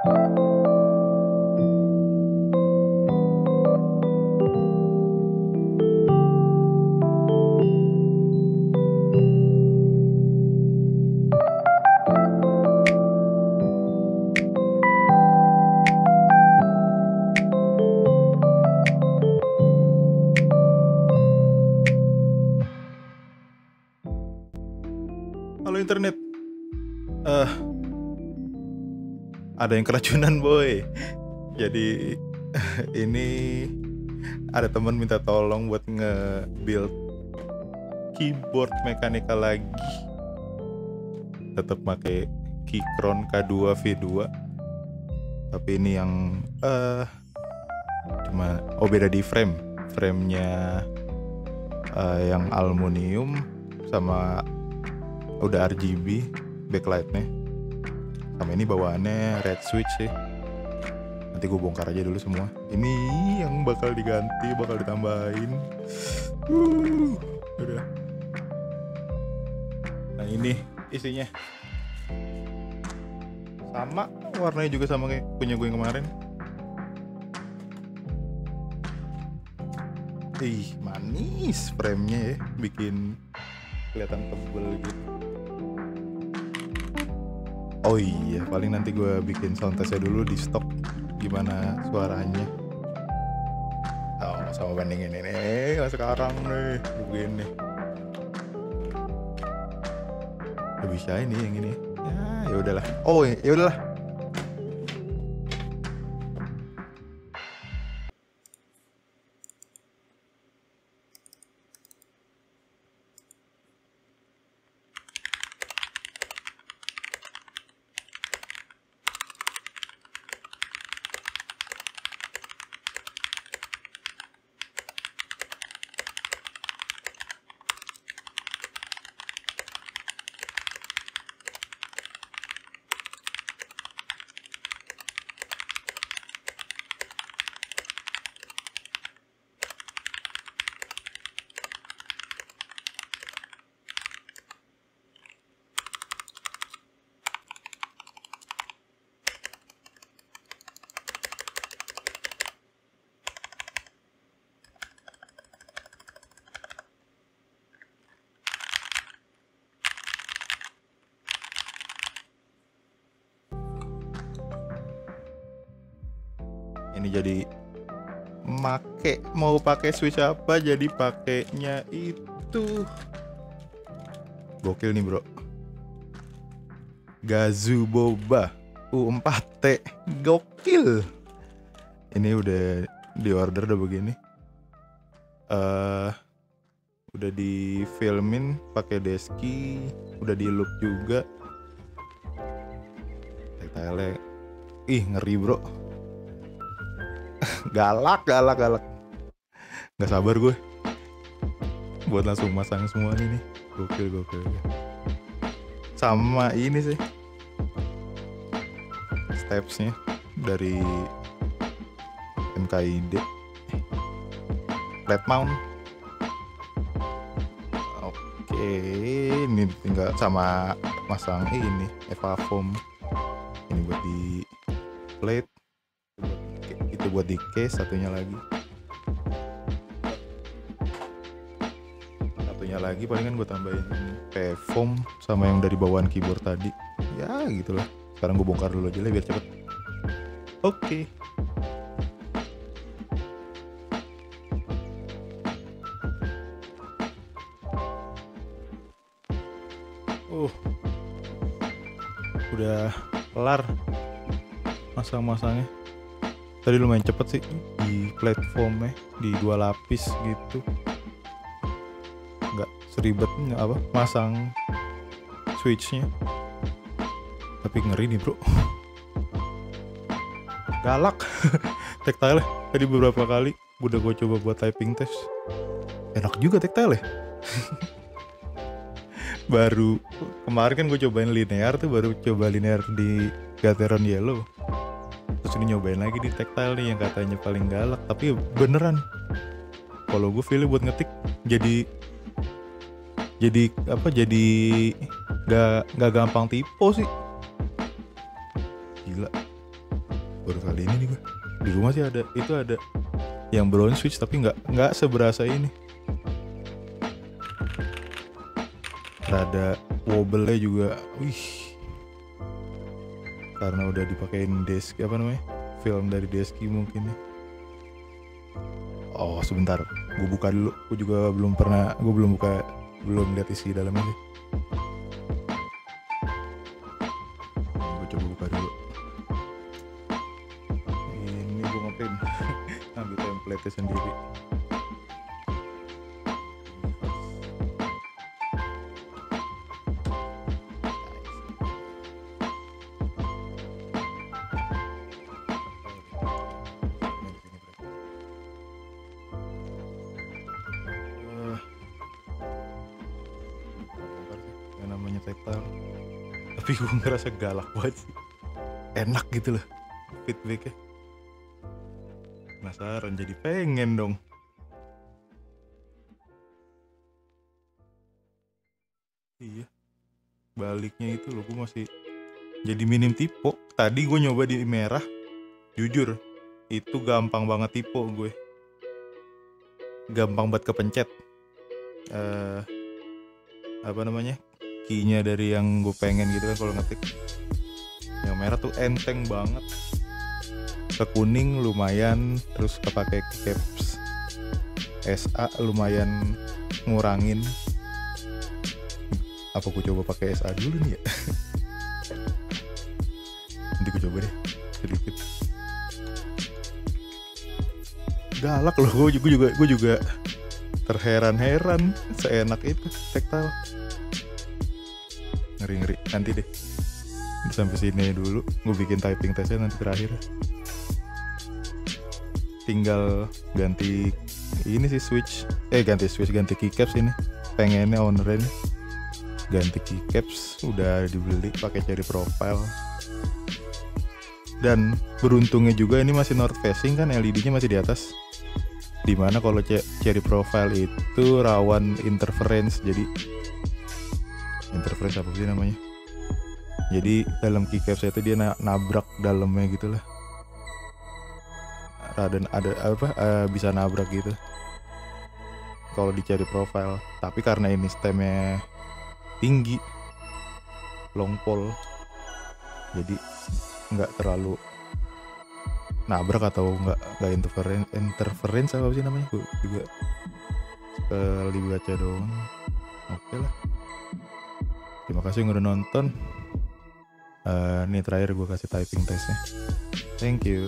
Halo internet. Ada yang keracunan boy. Jadi ini ada teman minta tolong buat nge-build keyboard mekanika lagi. Tetap pakai Keychron K2 V2. Tapi ini yang cuma beda di framenya yang aluminium sama udah RGB backlightnya. Sama ini bawaannya red switch sih. Nanti gue bongkar aja dulu semua. Ini yang bakal diganti, bakal ditambahin. Udah. Nah ini isinya. Sama, warnanya juga sama kayak punya gue yang kemarin. Manis framenya ya, bikin kelihatan tebel gitu. Oh iya, paling nanti gue bikin sound testnya dulu di stok gimana suaranya. Oh, sama bandingin ini sekarang nih begini. Bisa ini yang ini. Ya udahlah. Oh ya udahlah. Ini jadi mau pakai switch apa, jadi pakainya itu gokil nih bro. Gazoo Boba U4T gokil. Ini udah di order udah begini. Udah di filmin pakai deski, udah di loop juga. Detailnya ngeri bro. galak nggak sabar gue buat langsung masang semua ini nih. Gokil. Sama ini sih stepsnya dari MKID flat mount. Oke, ini tinggal sama masang ini Evafoam. Ini buat di plate, itu buat di case. Satunya lagi palingan gue tambahin P-foam sama yang dari bawaan keyboard tadi. Ya gitulah. Sekarang gue bongkar dulu aja lah biar cepet. Oke. Udah kelar masang-masangnya. Tadi lumayan cepet sih di platformnya, di 2 lapis gitu. Nggak seribet masang switchnya. Tapi ngeri nih bro. Galak. Tactile tadi beberapa kali udah gue coba buat typing test. Enak juga tactile. Baru kemarin kan gue cobain linear tuh, baru coba linear di Gateron Yellow. Terus ini nyobain lagi di tactile nih yang katanya paling galak, tapi beneran. Kalau gue feel buat ngetik jadi gak gampang typo sih. Gila. Baru kali ini nih gue. Di rumah sih ada, itu ada yang brown switch tapi nggak seberasa ini. Rada wobble-nya juga, karena udah dipakein desk apa namanya, film dari Deski mungkin ya. Oh sebentar, gue buka dulu. Gue juga belum lihat isi dalamnya sih. Gue coba buka dulu. Ini gue ngapain? Ambil template sendiri. Yang namanya tactile, tapi gue ngerasa galak banget sih. Enak gitu loh feedbacknya. Penasaran jadi pengen dong. Iya, baliknya itu loh, gue masih jadi minim tipe. Tadi gue nyoba di merah, jujur itu gampang banget tipe gue, gampang banget kepencet apa namanya, key-nya dari yang gue pengen gitu kan kalau ngetik. Yang merah tuh enteng banget. Ke kuning lumayan, terus kepake caps SA lumayan ngurangin. Apa gue coba pakai SA dulu nih ya? Nanti gue coba deh sedikit. Galak loh, gue juga terheran-heran seenak itu tactile. Ngeri. Nanti deh, sampai sini dulu. Gue bikin typing testnya nanti terakhir. Tinggal ganti ini sih ganti keycaps ini. Pengennya ownernya ganti keycaps, udah dibeli pakai cherry profile. Dan beruntungnya juga ini masih north facing kan, LED-nya masih di atas. Dimana kalau cherry profile itu rawan interference. Jadi interference apa sih namanya? Jadi dalam keycaps itu dia nabrak dalamnya gitu lah. Dan ada bisa nabrak gitu kalau di cherry profile. Tapi karena ini stemnya tinggi, long pole, jadi nggak terlalu nabrak atau nggak interference apa sih namanya, gue juga sekali baca doang. Oke lah, terima kasih yang udah nonton. Ini terakhir gue kasih typing testnya. Thank you.